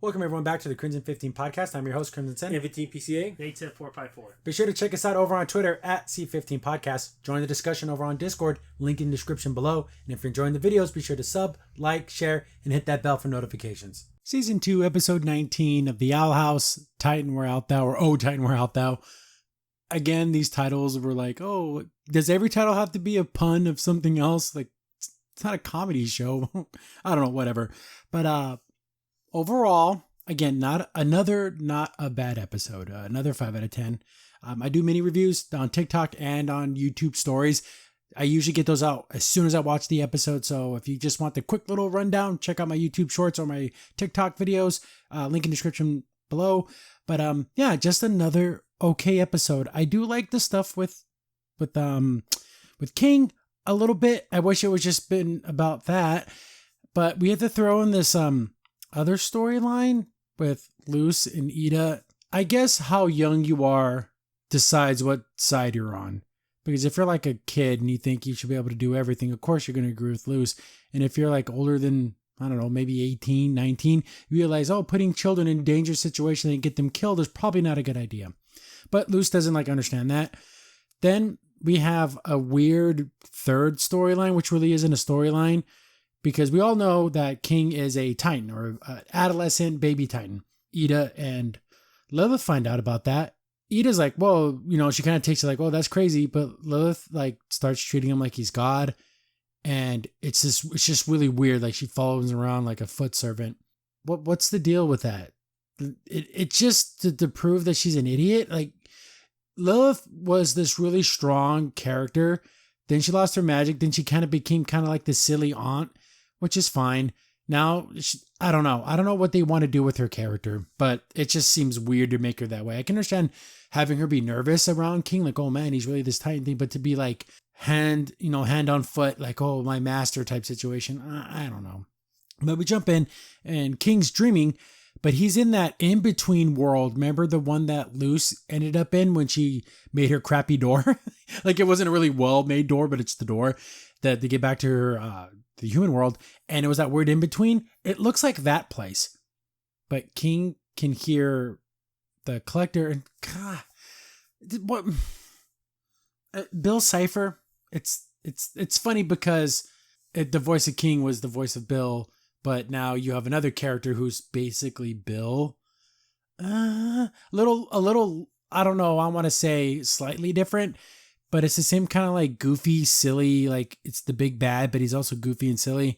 Welcome everyone back to the Crimson 15 podcast. I'm your host, Crimson Sen. 15 PCA. 810-454. Be sure to check us out over on Twitter at C15 Podcast. Join the discussion over on Discord, link in the description below. And if you're enjoying the videos, be sure to sub, like, share, and hit that bell for notifications. Season 2, episode 19 of The Owl House, Titan Where Art Thou, or Oh Titan Where Art Thou. Again, these titles were like, oh, does every title have to be a pun of something else? Like, it's not a comedy show. I don't know, whatever. But overall, again, not a bad episode. Another 5 out of 10. I do mini reviews on TikTok and on YouTube stories. I usually get those out as soon as I watch the episode. So if you just want the quick little rundown, check out my YouTube shorts or my TikTok videos. Link in the description below. But yeah, just another okay episode. I do like the stuff with King a little bit. I wish it was just been about that. But we had to throw in this other storyline with Luce and Ida. I guess how young you are decides what side you're on. Because if you're like a kid and you think you should be able to do everything, of course you're going to agree with Luce. And if you're like older than, I don't know, maybe 18, 19, you realize, oh, putting children in dangerous situations and get them killed is probably not a good idea. But Luce doesn't like understand that. Then we have a weird third storyline, which really isn't a storyline. Because we all know that King is a Titan or an adolescent baby Titan. Ida and Lilith find out about that. Ida's like, well, you know, she kind of takes it like, oh, that's crazy. But Lilith like starts treating him like he's God. And it's just really weird. Like she follows him around like a foot servant. What's the deal with that? It just to prove that she's an idiot. Like Lilith was this really strong character. Then she lost her magic. Then she kind of became kind of like the silly aunt, which is fine. Now, I don't know. I don't know what they want to do with her character, but it just seems weird to make her that way. I can understand having her be nervous around King, like, oh man, he's really this Titan thing, but to be like hand on foot, like, oh, my master type situation. I don't know. But we jump in and King's dreaming, but he's in that in-between world. Remember the one that Luce ended up in when she made her crappy door? Like it wasn't a really well-made door, but it's the door that they get back to her, the human world. And it was that word in between. It looks like that place. But King can hear the collector and God, what? Bill Cipher. It's funny because the voice of King was the voice of Bill. But now you have another character who's basically Bill. A little, I don't know, I want to say slightly different, but it's the same kind of like goofy, silly, like it's the big bad, but he's also goofy and silly.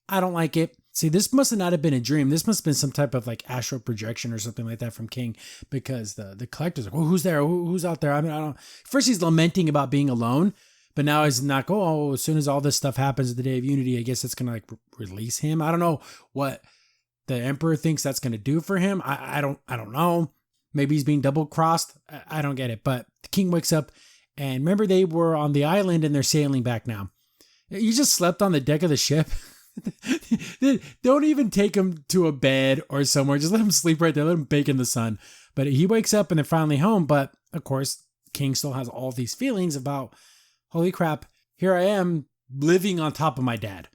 I don't like it. See, this must not have been a dream. This must have been some type of like astral projection or something like that from King, because the collector's like, oh, who's there? Who's out there? I mean, I don't. First he's lamenting about being alone. But now he's not as soon as all this stuff happens at the Day of Unity, I guess it's going to like release him. I don't know what the Emperor thinks that's going to do for him. I don't know. Maybe he's being double crossed. I don't get it. But the King wakes up and remember they were on the island and they're sailing back now. You just slept on the deck of the ship. Don't even take him to a bed or somewhere. Just let him sleep right there. Let him bake in the sun. But he wakes up and they're finally home. But of course, King still has all these feelings about, holy crap, here I am living on top of my dad.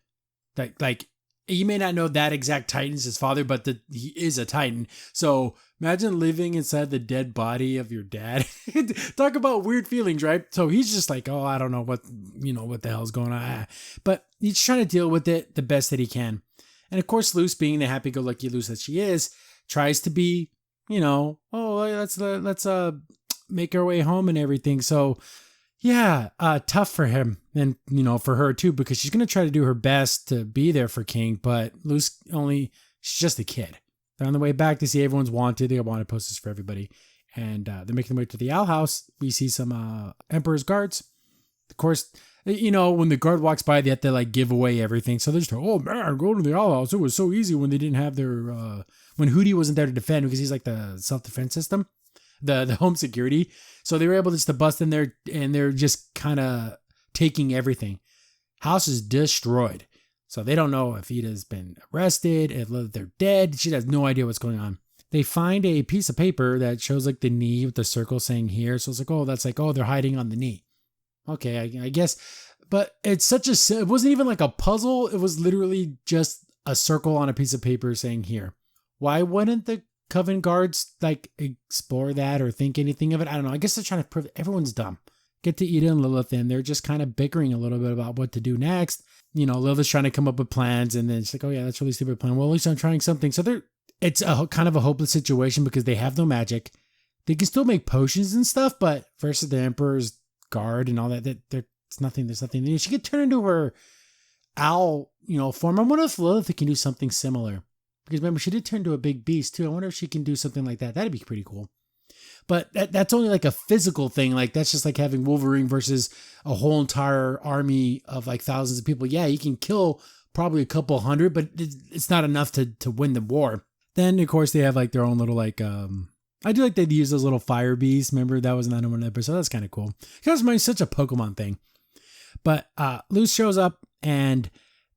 Like you may not know that exact Titan is his father, but he is a Titan. So imagine living inside the dead body of your dad. Talk about weird feelings, right? So he's just like, oh, I don't know what the hell's going on. But he's trying to deal with it the best that he can. And of course, Luce, being the happy-go-lucky Luce that she is, tries to be, oh, let's make our way home and everything. So yeah, tough for him and, for her too, because she's going to try to do her best to be there for King, but Luce she's just a kid. They're on the way back to see everyone's wanted. They got wanted posters for everybody. And they're making their way to the Owl House. We see some Emperor's guards. Of course, when the guard walks by, they have to like give away everything. So they're just like, oh man, go to the Owl House. It was so easy when they didn't have their, when Hoodie wasn't there to defend, because he's like the self-defense system. The home security. So they were able just to bust in there and they're just kind of taking everything. House is destroyed. So they don't know if Ida's been arrested, if they're dead. She has no idea what's going on. They find a piece of paper that shows like the knee with the circle saying here. So it's like, oh, that's like, oh, they're hiding on the knee. Okay, I guess. But it's it wasn't even like a puzzle. It was literally just a circle on a piece of paper saying here. why wouldn't the Coven guards like explore that or think anything of it? I don't know. I guess they're trying to prove everyone's dumb. Get to Ida and Lilith in. They're just kind of bickering a little bit about what to do next. Lilith's trying to come up with plans, and then it's like, oh yeah, that's a really stupid plan. Well, at least I'm trying something. So it's a kind of a hopeless situation because they have no magic. They can still make potions and stuff, but versus the Emperor's guard and all that, it's nothing. There's nothing. She could turn into her owl, form. I wonder if Lilith can do something similar. Because remember, she did turn into a big beast too. I wonder if she can do something like that. That'd be pretty cool. But that's only like a physical thing. Like that's just like having Wolverine versus a whole entire army of like thousands of people. Yeah, he can kill probably a couple hundred, but it's not enough to win the war. Then of course they have like their own little like I do like they use those little fire bees. Remember that was in that one episode. That's kind of cool. Because it's such a Pokemon thing. But Luce shows up and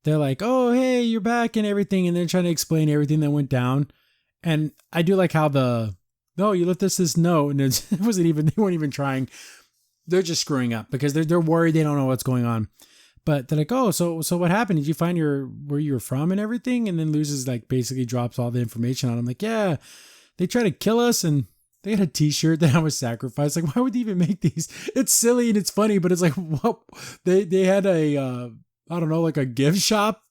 they're like, oh, hey, you're back and everything. And they're trying to explain everything that went down. And I do like how you left us this note. And they weren't even trying. They're just screwing up because they're worried. They don't know what's going on. But they're like, oh, so what happened? Did you find where you were from and everything? And then Luz is like basically drops all the information on him. Like, yeah, they try to kill us and they had a t-shirt that I was sacrificed. Like, why would they even make these? It's silly and it's funny, but it's like, what? They had I don't know, like a gift shop.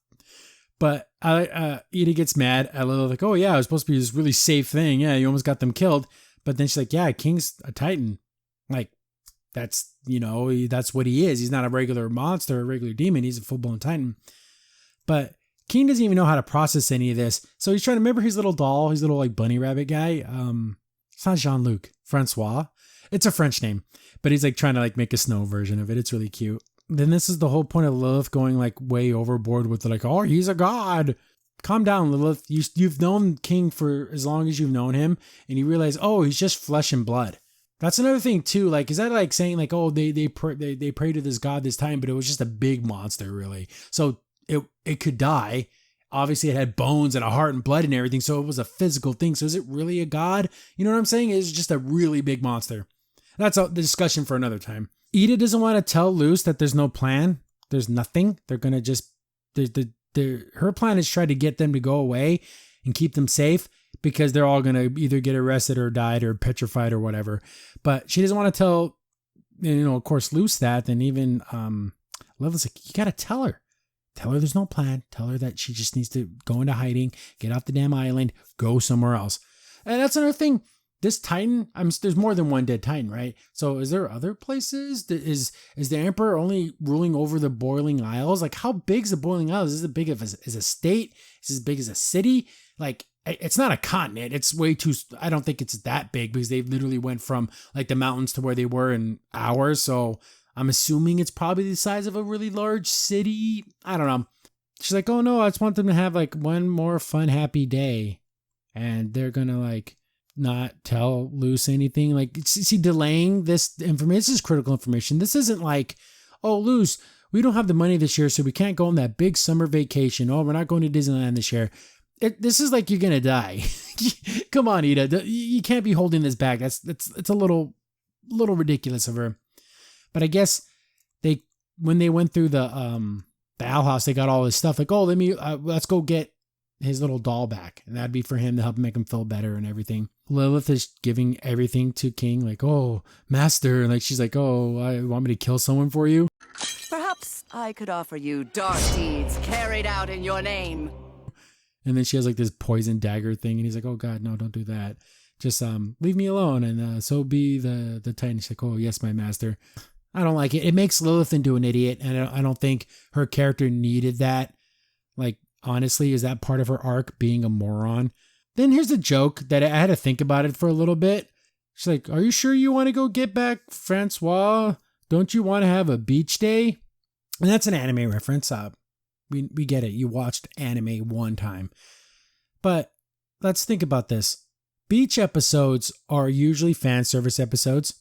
But Ida gets mad at Lilith, like, oh yeah, it was supposed to be this really safe thing. Yeah, you almost got them killed. But then she's like, yeah, King's a Titan. Like, that's what he is. He's not a regular monster, a regular demon. He's a full-blown Titan. But King doesn't even know how to process any of this. So he's trying to remember his little doll, his little like bunny rabbit guy. It's not Jean-Luc, Francois. It's a French name, but he's like trying to like make a snow version of it. It's really cute. Then this is the whole point of Lilith going like way overboard with like, oh, he's a god. Calm down, Lilith. You've known King for as long as you've known him, and you realize, oh, he's just flesh and blood. That's another thing too. Like, is that like saying like, oh, they pray to this god this time, but it was just a big monster, really. So it could die. Obviously, it had bones and a heart and blood and everything, so it was a physical thing. So is it really a god? You know what I'm saying? It's just a really big monster. That's the discussion for another time. Ida doesn't want to tell Luce that there's no plan. There's nothing. They're going to just... her plan is try to get them to go away and keep them safe because they're all going to either get arrested or died or petrified or whatever. But she doesn't want to tell, of course, Luce that. And even Lilith's like, you got to tell her. Tell her there's no plan. Tell her that she just needs to go into hiding, get off the damn island, go somewhere else. And that's another thing. This Titan, there's more than one dead Titan, right? So is there other places? Is the Emperor only ruling over the Boiling Isles? Like, how big is the Boiling Isles? Is this as big as a state? Is this as big as a city? Like, it's not a continent. It's way too... I don't think it's that big because they literally went from like the mountains to where they were in hours. So I'm assuming it's probably the size of a really large city. I don't know. She's like, oh no, I just want them to have like one more fun, happy day. And they're going to like... not tell Luce anything. Like, see, delaying this information. This is critical information. This isn't like, oh, Luce, we don't have the money this year, so we can't go on that big summer vacation. Oh, we're not going to Disneyland this year. This is like you're gonna die. Come on, Ida. You can't be holding this back. It's a little ridiculous of her. But I guess when they went through the owl house, they got all this stuff. Like, oh, let's go get his little doll back, and that'd be for him to help make him feel better and everything. Lilith is giving everything to King, like, oh, master. Like, she's like, oh, I want me to kill someone for you. Perhaps I could offer you dark deeds carried out in your name. And then she has like this poison dagger thing, and he's like, oh God, no, don't do that. Just leave me alone, and so be the Titan. She's like, oh yes, my master. I don't like it. It makes Lilith into an idiot, and I don't think her character needed that. Like, honestly, is that part of her arc, being a moron? Then here's a joke that I had to think about it for a little bit. She's like, are you sure you want to go get back Francois? Don't you want to have a beach day? And that's an anime reference. We get it. You watched anime one time. But let's think about this. Beach episodes are usually fan service episodes.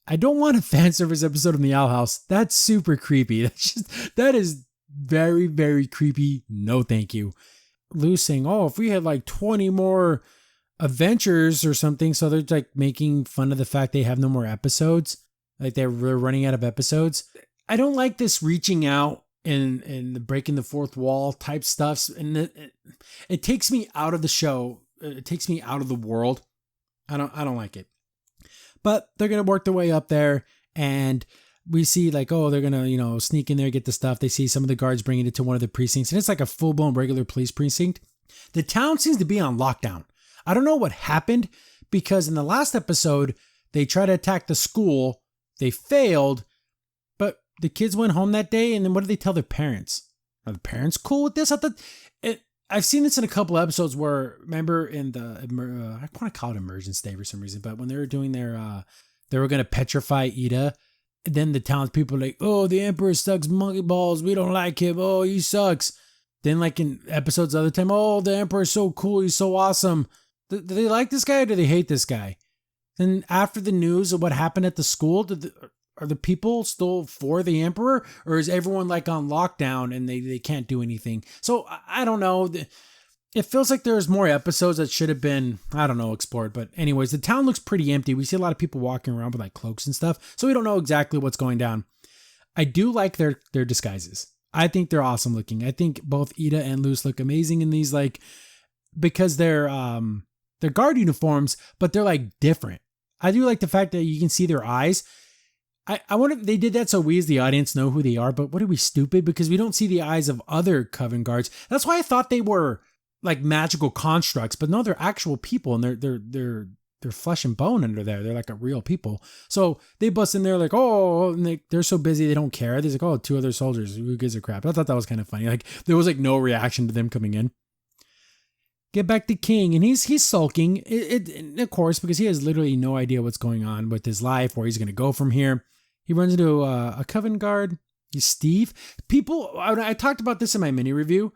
I don't want a fan service episode in the Owl House. That's super creepy. That is very, very creepy. No, thank you. Lou's saying, oh, if we had like 20 more adventures or something. So they're like making fun of the fact they have no more episodes. Like they're running out of episodes. I don't like this reaching out and the breaking the fourth wall type stuff. And it takes me out of the show. it takes me out of the world. I don't like it. But they're going to work their way up there, and we see like, oh, they're going to, sneak in there, get the stuff. They see some of the guards bringing it to one of the precincts, and it's like a full-blown regular police precinct. The town seems to be on lockdown. I don't know what happened, because in the last episode, they tried to attack the school. They failed, but the kids went home that day, and then what did they tell their parents? Are the parents cool with this? I've seen this in a couple episodes where, remember in the, I want to call it Immersion Stay for some reason, but when they were doing their, they were going to petrify Ida, and then the townspeople were like, oh, the Emperor sucks monkey balls. We don't like him. Oh, he sucks. Then like in episodes the other time, oh, the Emperor's so cool. He's so awesome. Do they like this guy or do they hate this guy? Then after the news of what happened at the school, are the people still for the Emperor, or is everyone like on lockdown and they can't do anything? So I don't know. It feels like there's more episodes that should have been, I don't know, explored. But anyways, the town looks pretty empty. We see a lot of people walking around with like cloaks and stuff. So we don't know exactly what's going down. I do like their disguises. I think they're awesome looking. I think both Ida and Luz look amazing in these, like, because they're guard uniforms, but they're like different. I do like the fact that you can see their eyes. I wonder if they did that so we as the audience know who they are, but what are we, stupid? Because we don't see the eyes of other Coven guards. That's why I thought they were like magical constructs, but no, they're actual people, and they're flesh and bone under there. They're like a real people. So they bust in there like, oh, and they're so busy they don't care. They're like, oh, 2 other soldiers. Who gives a crap? I thought that was kind of funny. Like there was like no reaction to them coming in. Get back to King, and he's sulking. Of course, because he has literally no idea what's going on with his life, where he's going to go from here. He runs into a Coven guard. He's Steve. People, I talked about this in my mini review.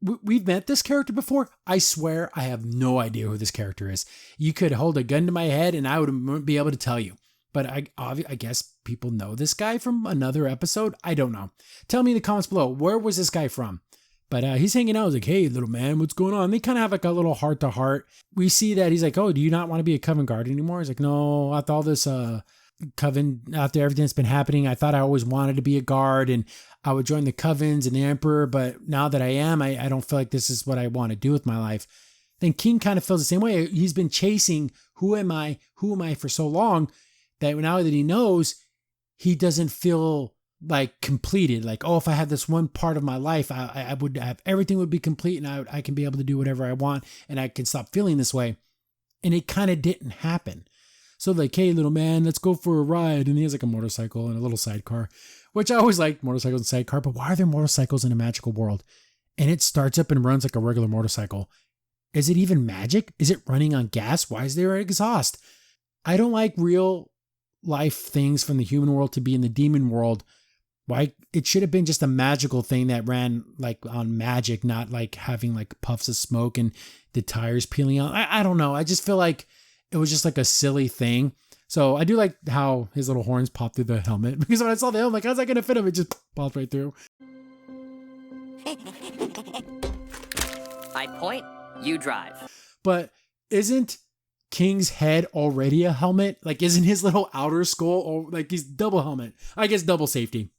We've met this character before. I swear I have no idea who this character is. You could hold a gun to my head and I wouldn't be able to tell you. But I guess people know this guy from another episode. I don't know. Tell me in the comments below, where was this guy from? But he's hanging out. He's like, hey, little man, what's going on? They kind of have like a little heart-to-heart. We see that he's like, oh, do you not want to be a Coven guard anymore? He's like, no, after all this Coven, after everything that's been happening, I thought I always wanted to be a guard and I would join the Covens and the Emperor. But now that I am, I don't feel like this is what I want to do with my life. Then King kind of feels the same way. He's been chasing who am I for so long that now that he knows, he doesn't feel like completed. Like, oh, if I had this one part of my life, I would have, everything would be complete, and I can be able to do whatever I want, and I can stop feeling this way. And it kind of didn't happen. So like, hey, little man, let's go for a ride. And he has like a motorcycle and a little sidecar, which I always like, motorcycles and sidecar. But why are there motorcycles in a magical world? And it starts up and runs like a regular motorcycle. Is it even magic? Is it running on gas? Why is there exhaust? I don't like real life things from the human world to be in the demon world. Why? It should have been just a magical thing that ran like on magic, not like having like puffs of smoke and the tires peeling out. I don't know. I just feel like it was just like a silly thing. So I do like how his little horns pop through the helmet, because when I saw the helmet, like, how's that going to fit him? It just popped right through. I point, you drive. But isn't King's head already a helmet? Like, isn't his little outer skull, or like he's double helmet? I guess double safety.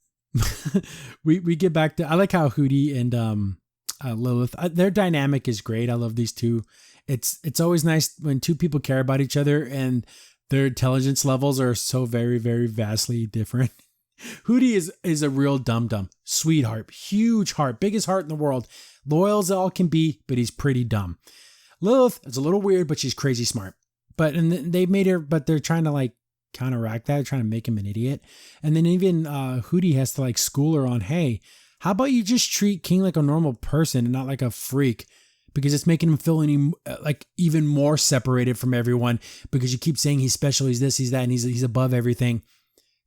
we get back to, I like how Hoodie and Lilith, their dynamic is great. I love these two. It's always nice when two people care about each other and their intelligence levels are so very, very vastly different. Hoodie is a real dum-dum, sweetheart, huge heart, biggest heart in the world, loyal as all can be, but he's pretty dumb. Lilith is a little weird, but she's crazy smart. And they made her, but they're trying to like counteract that, trying to make him an idiot. And then even Hoodie has to like school her on, hey, how about you just treat King like a normal person and not like a freak? Because it's making him feel even more separated from everyone, because you keep saying he's special, he's this, he's that, and he's above everything.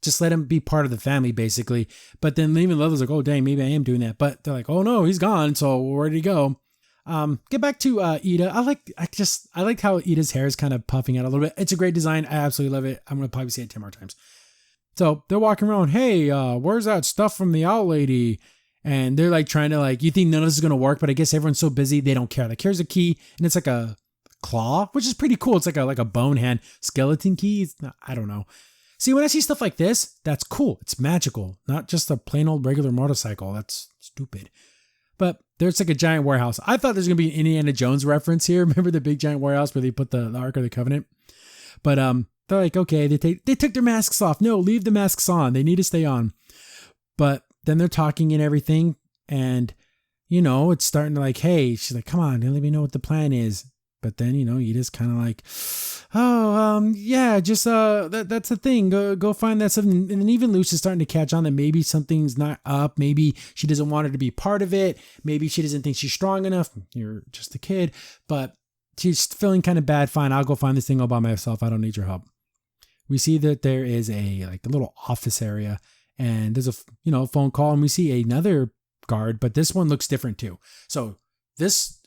Just let him be part of the family, basically. But then even Lilith's like, oh, dang, maybe I am doing that. But they're like, oh, no, he's gone. So where did he go? Get back to Ida. I like how Ida's hair is kind of puffing out a little bit. It's a great design. I absolutely love it. I'm going to probably say it 10 more times. So they're walking around. Hey, where's that stuff from the owl lady? And they're like trying to like, you think none of this is going to work, but I guess everyone's so busy, they don't care. Like, here's a key, and it's like a claw, which is pretty cool. It's like a bone hand skeleton key. I don't know. See, when I see stuff like this, that's cool. It's magical, not just a plain old regular motorcycle. That's stupid. But there's like a giant warehouse. I thought there's going to be an Indiana Jones reference here. Remember the big giant warehouse where they put the Ark of the Covenant? But they're like, okay, they took their masks off. No, leave the masks on. They need to stay on. But then they're talking and everything. And, it's starting to like, hey, she's like, come on, let me know what the plan is. But then, you just kind of like, yeah, just, that's the thing. Go find that stuff. And then even Luce is starting to catch on that maybe something's not up. Maybe she doesn't want her to be part of it. Maybe she doesn't think she's strong enough. You're just a kid, but she's feeling kind of bad. Fine. I'll go find this thing all by myself. I don't need your help. We see that there is a little office area and there's a, phone call, and we see another guard, but this one looks different too. So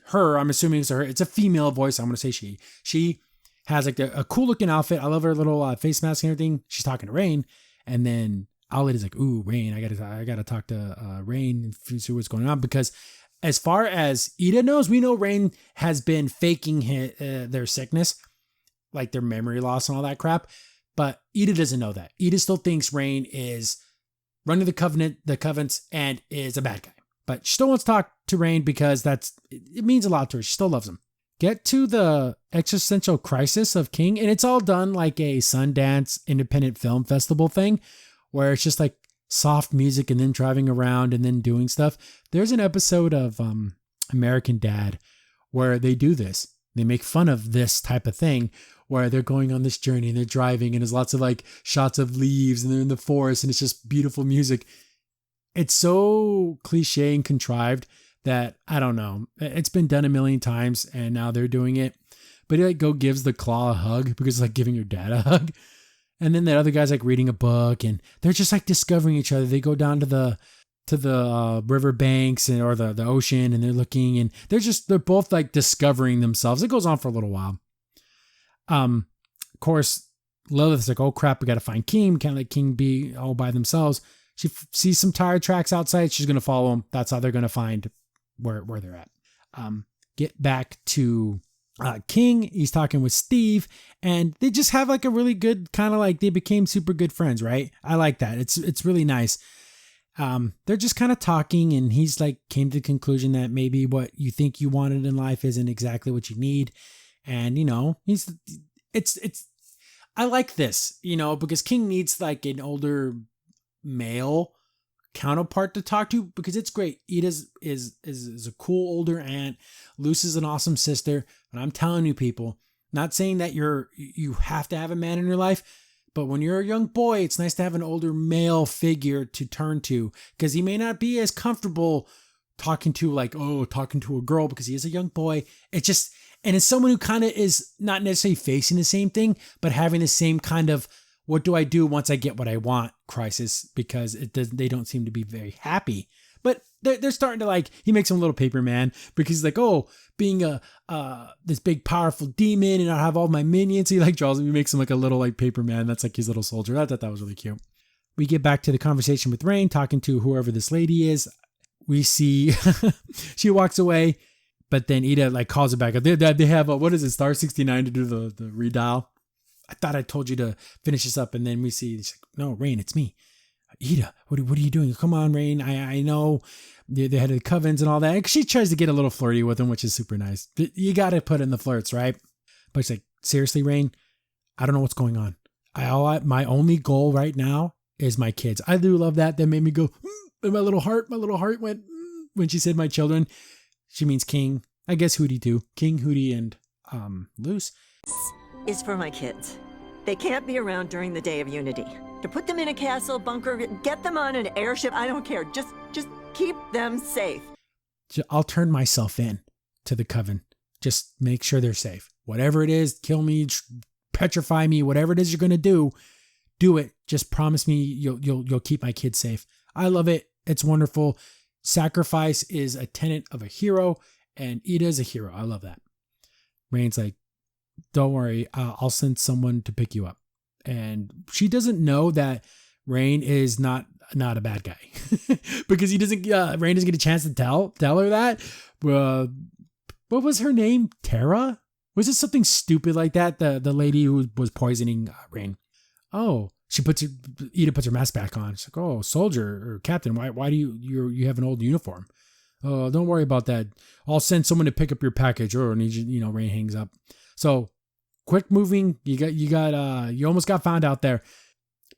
her, I'm assuming it's her. It's a female voice. I'm going to say she. She has like a cool looking outfit. I love her little face mask and everything. She's talking to Rain, and then Owlet is like, "Ooh, Rain, I gotta talk to Rain and see what's going on." Because as far as Ida knows, we know Rain has been faking their sickness, like their memory loss and all that crap. But Ida doesn't know that. Ida still thinks Rain is running the Covens, and is a bad guy. But she still wants to talk to Rain because it means a lot to her. She still loves him. Get to the existential crisis of King, and it's all done like a Sundance independent film festival thing, where it's just like soft music and then driving around and then doing stuff. There's an episode of American Dad where they do this. They make fun of this type of thing where they're going on this journey and they're driving and there's lots of like shots of leaves and they're in the forest and it's just beautiful music. It's so cliche and contrived that I don't know. It's been done a million times and now they're doing it. But he like gives the claw a hug because it's like giving your dad a hug. And then the other guy's like reading a book and they're just like discovering each other. They go down to the river banks or the ocean and they're looking and they're both like discovering themselves. It goes on for a little while. Of course, Lilith's like, oh crap, we got to find King. We can't let King be all by themselves. She sees some tire tracks outside. She's going to follow them. That's how they're going to find where they're at. Get back to King. He's talking with Steve and they just have like a really good kind of like they became super good friends, right? I like that. It's really nice. They're just kind of talking and he's like came to the conclusion that maybe what you think you wanted in life isn't exactly what you need. And, I like this, because King needs like an older male counterpart to talk to because it's great. Ida is a cool older aunt. Luce is an awesome sister. And I'm telling you people, not saying that you have to have a man in your life, but when you're a young boy, it's nice to have an older male figure to turn to because he may not be as comfortable talking to a girl because he is a young boy. And it's someone who kind of is not necessarily facing the same thing, but having the same kind of, what do I do once I get what I want crisis because they don't seem to be very happy. But they're starting to like, he makes him a little paper man because he's like, oh, being this big powerful demon and I have all my minions. He like draws him, he makes him like a little like paper man. That's like his little soldier. I thought that was really cute. We get back to the conversation with Rain, talking to whoever this lady is. We see she walks away. But then Ida like calls it back up. They have what is it, star 69 to do the redial. I thought I told you to finish this up. And then we see, she's like, no, Rain, it's me. Ida, what are you doing? Come on, Rain. I know they had the covens and all that. She tries to get a little flirty with him, which is super nice. You got to put in the flirts, right? But she's like, seriously, Rain, I don't know what's going on. My only goal right now is my kids. I do love that. That made me go, and my little heart went when she said my children. She means King. I guess Hoodie too. King, Hoodie, and Luce. This is for my kids. They can't be around during the Day of Unity. To put them in a castle, bunker, get them on an airship, I don't care. Just keep them safe. I'll turn myself in to the coven. Just make sure they're safe. Whatever it is, kill me, petrify me, whatever it is you're going to do it. Just promise me you'll keep my kids safe. I love it. It's wonderful. Sacrifice is a tenet of a hero, and Ida is a hero. I love that. Rain's like, don't worry, I'll send someone to pick you up. And she doesn't know that Rain is not a bad guy because Rain doesn't get a chance to tell her that. What was her name? Tara? Was it something stupid like that? The lady who was poisoning Rain. Oh. Ida puts her mask back on. She's like, oh, soldier or captain, why do you have an old uniform? Oh, don't worry about that. I'll send someone to pick up your package. Or need you, Ray hangs up. So quick moving. You almost got found out there.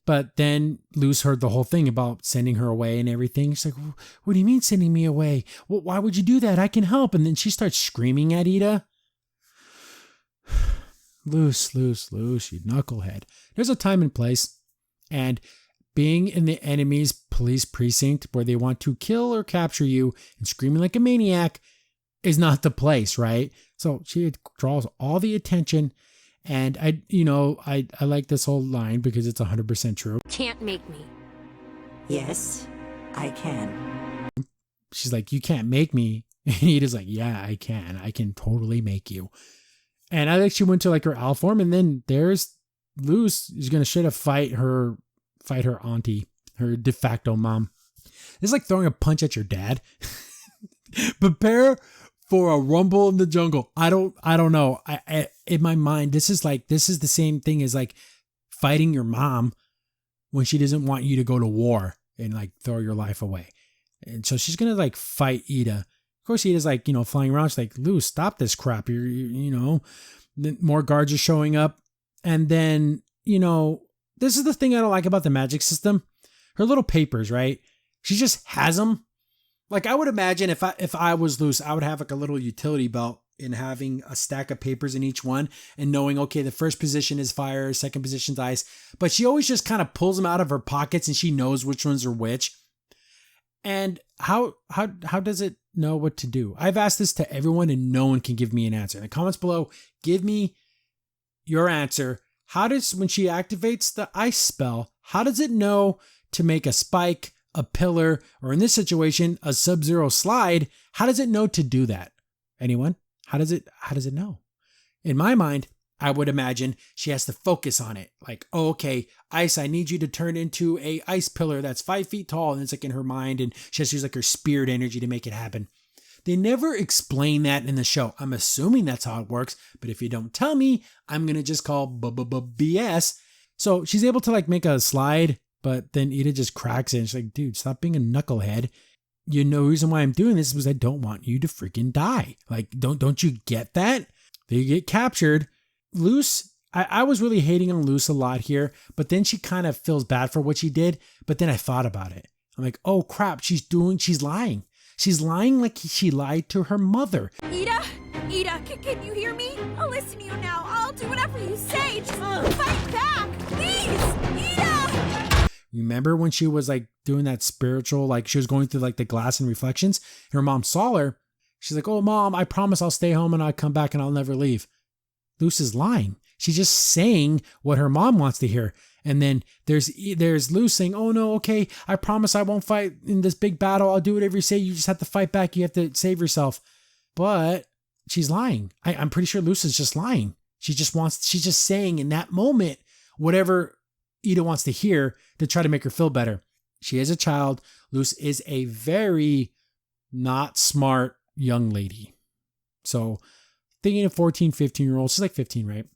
But then Luz heard the whole thing about sending her away and everything. She's like, what do you mean sending me away? Well, why would you do that? I can help. And then she starts screaming at Ida. Luz, you knucklehead. There's a time and place. And being in the enemy's police precinct where they want to kill or capture you and screaming like a maniac is not the place, right? So she draws all the attention. And I like this whole line because it's 100% true. Can't make me. Yes, I can. She's like, you can't make me. And Ida's like, yeah, I can. I can totally make you. And I think she went to like her owl form, and then there's Luz is gonna straight up fight her auntie, her de facto mom. It's like throwing a punch at your dad. Prepare for a rumble in the jungle. I don't know. I in my mind, this is the same thing as like fighting your mom when she doesn't want you to go to war and like throw your life away. And so she's gonna like fight Ida. Of course, Ida's like, flying around. She's like, Luz, stop this crap. Then more guards are showing up. And then, this is the thing I don't like about the magic system. Her little papers, right? She just has them. Like, I would imagine if I was Luz, I would have like a little utility belt in having a stack of papers in each one and knowing, okay, the first position is fire, second position's ice. But she always just kind of pulls them out of her pockets and she knows which ones are which. And how does it know what to do? I've asked this to everyone and no one can give me an answer. In the comments below, give me your answer. When she activates the ice spell, how does it know to make a spike, a pillar, or in this situation, a sub-zero slide? How does it know to do that? Anyone? How does it know? In my mind, I would imagine she has to focus on it. Like, oh, okay, ice, I need you to turn into a ice pillar that's 5 feet tall. And it's like in her mind, and she has to use like her spirit energy to make it happen. They never explain that in the show. I'm assuming that's how it works. But if you don't tell me, I'm going to just call BS. So she's able to like make a slide, but then Ida just cracks it. And she's like, dude, stop being a knucklehead. The reason why I'm doing this is I don't want you to freaking die. Like, don't you get that? They get captured. Luz, I was really hating on Luz a lot here, but then she kind of feels bad for what she did. But then I thought about it. I'm like, oh crap, she's lying. She's lying like she lied to her mother. Ida, can you hear me? I'll listen to you now. I'll do whatever you say. Just fight back, please, Ida. Remember when she was like doing that spiritual, like she was going through like the glass and reflections? Her mom saw her. She's like, oh mom, I promise I'll stay home and I'll come back and I'll never leave. Luz is lying. She's just saying what her mom wants to hear. And then there's Luz saying, oh no, okay, I promise I won't fight in this big battle. I'll do whatever you say. You just have to fight back. You have to save yourself. But she's lying. I'm pretty sure Luz is just lying. She's just saying in that moment whatever Ida wants to hear to try to make her feel better. She is a child. Luz is a very not smart young lady. So thinking of 14, 15-year-olds, she's like 15, right?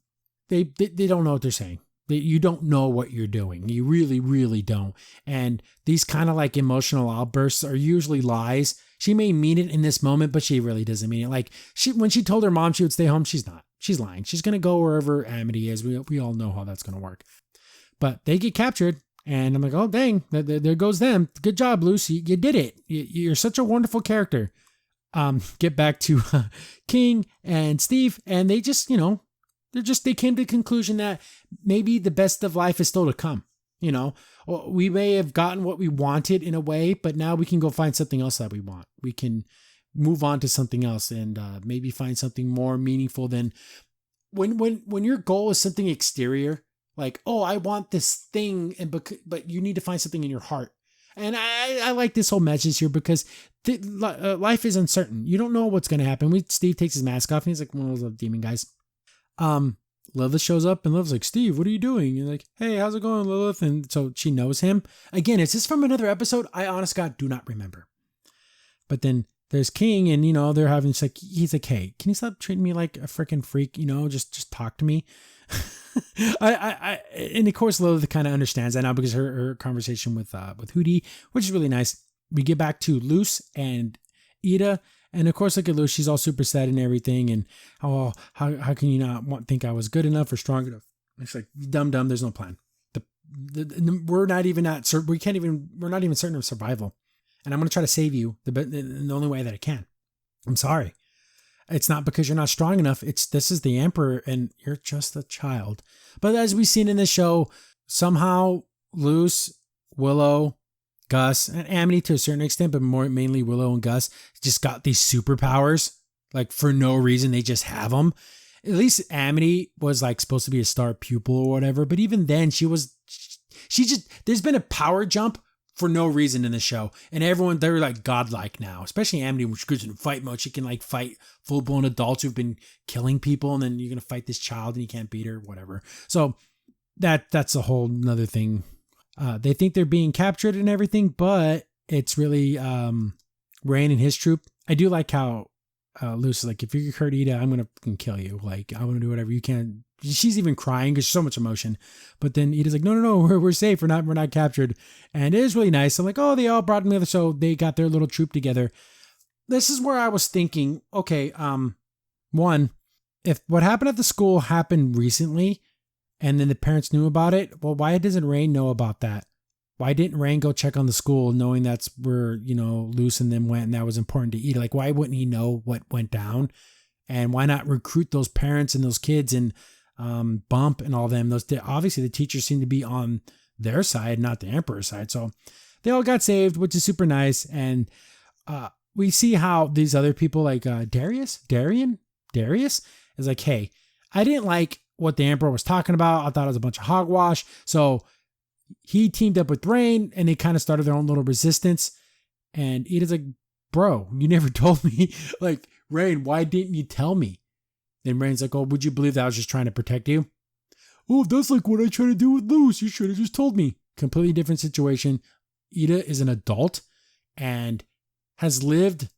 They don't know what they're saying. You don't know what you're doing. You really, really don't. And these kind of like emotional outbursts are usually lies. She may mean it in this moment, but she really doesn't mean it. Like when she told her mom she would stay home, she's not. She's lying. She's going to go wherever Amity is. We all know how that's going to work. But they get captured. And I'm like, oh, dang, there goes them. Good job, Luz. You did it. You're such a wonderful character. Get back to King and Steve. And they just, they came to the conclusion that maybe the best of life is still to come. We may have gotten what we wanted in a way, but now we can go find something else that we want. We can move on to something else and maybe find something more meaningful than when your goal is something exterior, like, oh, I want this thing, but you need to find something in your heart. And I like this whole message here because life is uncertain. You don't know what's going to happen. Steve takes his mask off and he's like one of those demon guys. Lilith shows up and Lilith's like, Steve, what are you doing? You're like, hey, how's it going, Lilith? And so she knows him. Again, is this from another episode? I honest God do not remember. But then there's King and, they're having, he's like, hey, can you stop treating me like a freaking freak? Just talk to me. And of course, Lilith kind of understands that now because her conversation with Hoodie, which is really nice. We get back to Luz and Ida. And of course, look at Luz. She's all super sad and everything. And how can you not think I was good enough or strong enough? It's like, dumb. There's no plan. We're not even certain of survival. And I'm going to try to save you the only way that I can. I'm sorry. It's not because you're not strong enough. This is the Emperor and you're just a child. But as we've seen in the show, somehow Luz, Willow, Gus, and Amity to a certain extent, but mainly Willow and Gus just got these superpowers. Like for no reason, they just have them. At least Amity was like supposed to be a star pupil or whatever. But even then there's been a power jump for no reason in the show. And everyone, they're like godlike now, especially Amity, which goes in fight mode. She can like fight full blown adults who've been killing people. And then you're going to fight this child and you can't beat her, whatever. So that's a whole nother thing. They think they're being captured and everything, but it's really Rain and his troop. I do like how Luz is like, if you hurt Ida, I'm going to kill you. Like, I want to do whatever you can. She's even crying because so much emotion. But then Ida's like, no, we're safe. We're not captured. And it is really nice. I'm like, oh, they all brought them together. So they got their little troop together. This is where I was thinking, okay, one, if what happened at the school happened recently and then the parents knew about it, well, why doesn't Rain know about that? Why didn't Rain go check on the school knowing that's where, Luz and them went and that was important to Ida? Like, why wouldn't he know what went down? And why not recruit those parents and those kids and Bump and all them? Obviously, the teachers seem to be on their side, not the Emperor's side. So they all got saved, which is super nice. And we see how these other people like Darius is like, hey, I didn't like what the Emperor was talking about. I thought it was a bunch of hogwash. So he teamed up with Rain and they kind of started their own little resistance. And Ida's like, bro, you never told me. Like, Rain, why didn't you tell me? And Rain's like, oh, would you believe that I was just trying to protect you? Oh, that's like what I try to do with Luz. You should have just told me. Completely different situation. Ida is an adult and has lived,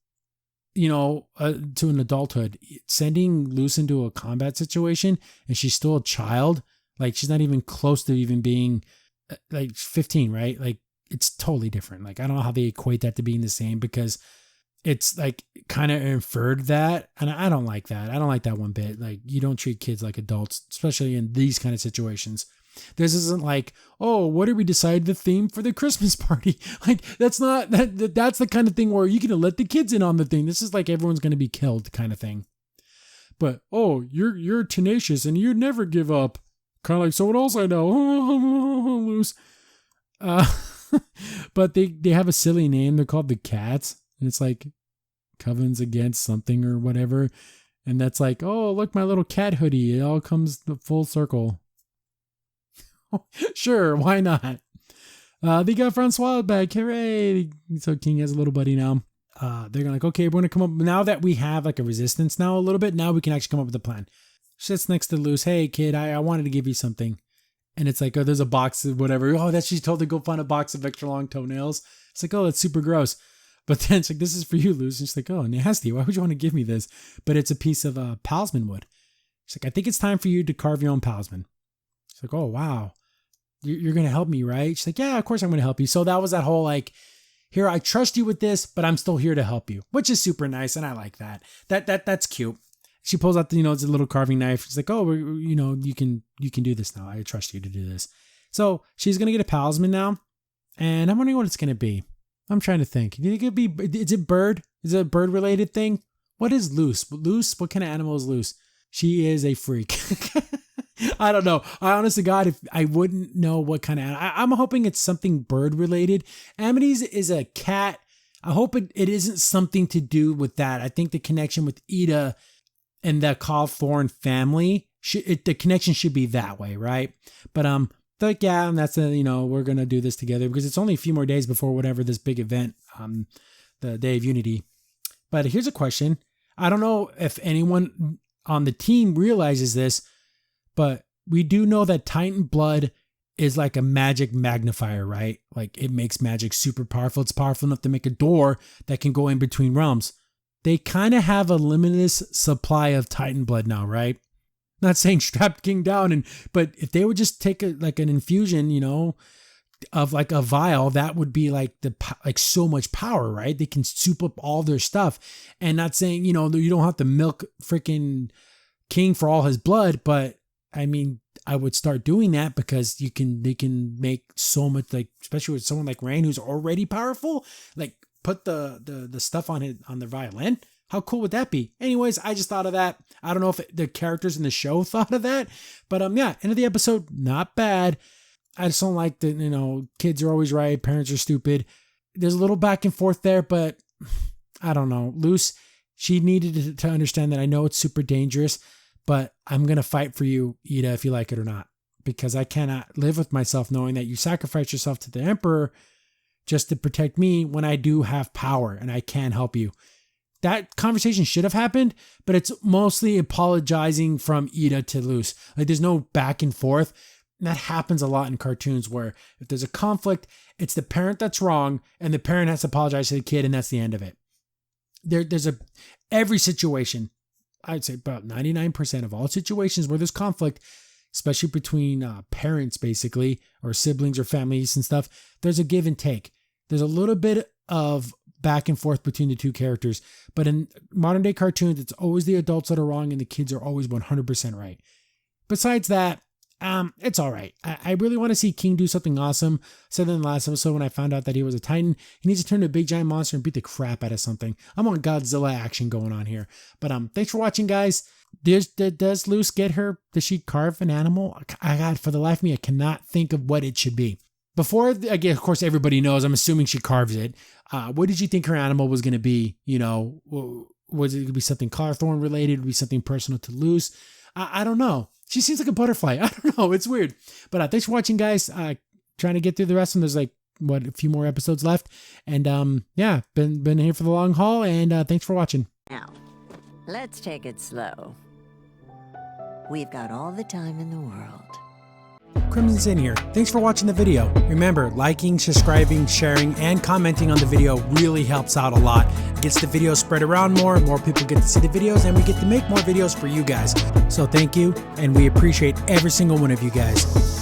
to an adulthood. Sending Luz into a combat situation and she's still a child. Like, she's not even close to even being like 15, right? Like, it's totally different. Like, I don't know how they equate that to being the same because it's like kind of inferred that. And I don't like that. I don't like that one bit. Like, you don't treat kids like adults, especially in these kind of situations. This isn't like, oh, what did we decide the theme for the Christmas party? Like, that's the kind of thing where you can let the kids in on the thing. This is like everyone's going to be killed kind of thing. But, oh, you're tenacious and you never give up. Kind of like someone else I know. Luz. But they have a silly name. They're called the Cats. And it's like Covens against something or whatever. And that's like, oh, look, my little cat hoodie. It all comes the full circle. Sure, why not? They got Francois back. Hooray. So King has a little buddy now. They're like, okay, we're going to come up. Now that we have like a resistance now a little bit, now we can actually come up with a plan. Sits next to Luz. Hey, kid, I wanted to give you something. And it's like, oh, there's a box of whatever. Oh, she's told to go find a box of extra long toenails. It's like, oh, that's super gross. But then it's like, this is for you, Luz. And she's like, oh, nasty. Why would you want to give me this? But it's a piece of palisman wood. She's like, I think it's time for you to carve your own palisman. She's like, oh, wow. You're going to help me, right? She's like, yeah, of course I'm going to help you. So that was that whole like, here, I trust you with this, but I'm still here to help you, which is super nice. And I like that. That's cute. She pulls out it's a little carving knife. She's like, oh, you can do this now. I trust you to do this. So she's going to get a palisman now. And I'm wondering what it's going to be. I'm trying to think. Do you think it'd be, is it bird? Is it a bird related thing? What is Luz? Luz? What kind of animal is Luz? She is a freak. I don't know. I honestly, God, if I wouldn't know what kind of animal. I'm hoping it's something bird related. Amity's is a cat. I hope it isn't something to do with that. I think the connection with Ida and the Cawthorn family, the connection should be that way, right? But like, yeah, and that's we're gonna do this together because it's only a few more days before whatever this big event, the Day of Unity. But here's a question: I don't know if anyone on the team realizes this, but we do know that Titan blood is like a magic magnifier, right? Like, it makes magic super powerful. It's powerful enough to make a door that can go in between realms. They kind of have a limitless supply of Titan blood now, right? Not saying strap King down, but if they would just take an infusion, of like a vial, that would be like like so much power, right? They can soup up all their stuff. And not saying, you know, you don't have to milk freaking King for all his blood, but I mean, I would start doing that because they can make so much, like, especially with someone like Rain who's already powerful, like put the stuff on the violin. How cool would that be? Anyways, I just thought of that. I don't know if the characters in the show thought of that, but yeah, end of the episode, not bad. I just don't like that, you know, kids are always right, parents are stupid. There's a little back and forth there, but I don't know. Luce, she needed to understand that I know it's super dangerous, but I'm going to fight for you, Ida, if you like it or not, because I cannot live with myself knowing that you sacrificed yourself to the Emperor just to protect me when I do have power and I can help you. That conversation should have happened, but it's mostly apologizing from Ida to Luce. Like, there's no back and forth. And that happens a lot in cartoons where if there's a conflict, it's the parent that's wrong and the parent has to apologize to the kid, and that's the end of it. There's every situation, I'd say about 99% of all situations where there's conflict, especially between parents basically, or siblings or families and stuff, there's a give and take. There's a little bit of back and forth between the two characters. But in modern day cartoons, it's always the adults that are wrong and the kids are always 100% right. Besides that, it's all right. I really want to see King do something awesome. Said in the last episode when I found out that he was a Titan, he needs to turn into a big giant monster and beat the crap out of something. I'm on Godzilla action going on here. But thanks for watching, guys. Does Luce get her? Does she carve an animal? For the life of me, I cannot think of what it should be. Before, again, of course, everybody knows, I'm assuming she carves it. What did you think her animal was going to be? You know, was it going to be something Cawthorn related? Would it be something personal to Luce? I don't know. She seems like a butterfly. I don't know. It's weird. But thanks for watching, guys. Trying to get through the rest of them. There's like, a few more episodes left. And yeah, been here for the long haul. And thanks for watching. Now, let's take it slow. We've got all the time in the world. Crimson's in here. Thanks for watching the video. Remember, liking, subscribing, sharing, and commenting on the video really helps out a lot. It gets the video spread around more people get to see the videos, and we get to make more videos for you guys. So thank you, and we appreciate every single one of you guys.